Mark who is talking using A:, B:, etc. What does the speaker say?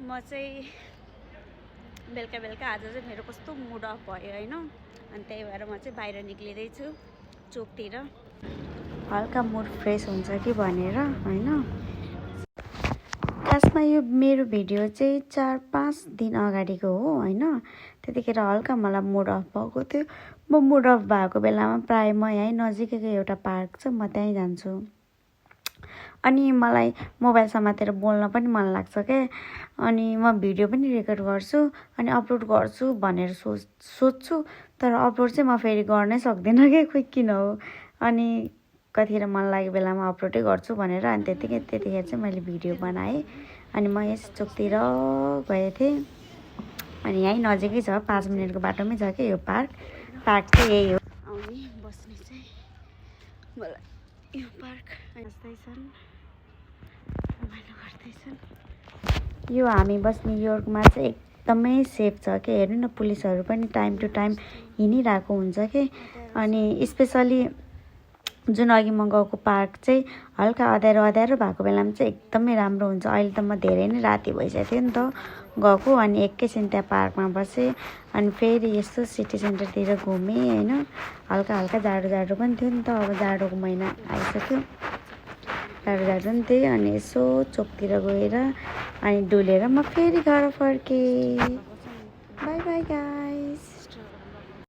A: म चाहिँ बेलुका बेलुका आज चाहिँ मेरो कस्तो मुड अफ भयो होइन, अनि त्यही भएर म चाहिँ बाहिर निक्लिँदैछु चोकतिर, हल्का मुड फ्रेस हुन्छ कि भनेर होइन। खासमा यो मेरो भिडियो चाहिँ 4-5 दिन अगाडिको हो होइन। त्यतिखेर हल्का मलाई मुड अफ भएको थियो। म मुड अफ भएको बेलामा प्रायः म यहीँ नजिकैको एउटा पार्क छ, म त्यहीँ जान्छु। अनि मलाई मोबाइल समातेर बोल्न पनि मन लाग्छ क्या। अनि म भिडियो पनि रेकर्ड गर्छु अनि अपलोड गर्छु भनेर सोच्छु, तर अपलोड चाहिँ म फेरि गर्नै सक्दिनँ क्या, खोइ किन हो। अनि कतिखेर मन लागेको बेलामा अपलोडै गर्छु भनेर, अनि त्यतिखेर चाहिँ मैले भिडियो बनाएँ। अनि म यस चोकतिर गएको थिएँ, अनि यहीँ नजिकै छ, 5 मिनटको बाटोमै छ क्या यो पार्क चाहिँ यही हो। आउने बस्ने चाहिँ मलाई यो पार्क बस्दैछन्, रमाइलो गर्दैछन्। यो हामी बस्ने योर्कमा चाहिँ एकदमै सेफ छ क्या। हेर्नु न, पुलिसहरू पनि टाइम टु टाइम हिँडिरहेको हुन्छ कि। अनि स्पेसली जुन अघि म गएको पार्क चाहिँ हल्का अँध्यारो भएको बेलामा चाहिँ एकदमै राम्रो हुन्छ। अहिले त म धेरै नै राति भइसकेको थियो नि त गएको, अनि एकैछिन त्यहाँ पार्कमा बसेँ, अनि फेरि यस्तो सिटी सेन्टरतिर घुमेँ होइन। हल्का जाडो पनि थियो नि त, अब जाडोको महिना आइसक्यो, जाडो नि त्यही। अनि यसो चोकतिर गएर अनि डुलेर म फेरि घर फर्केँ।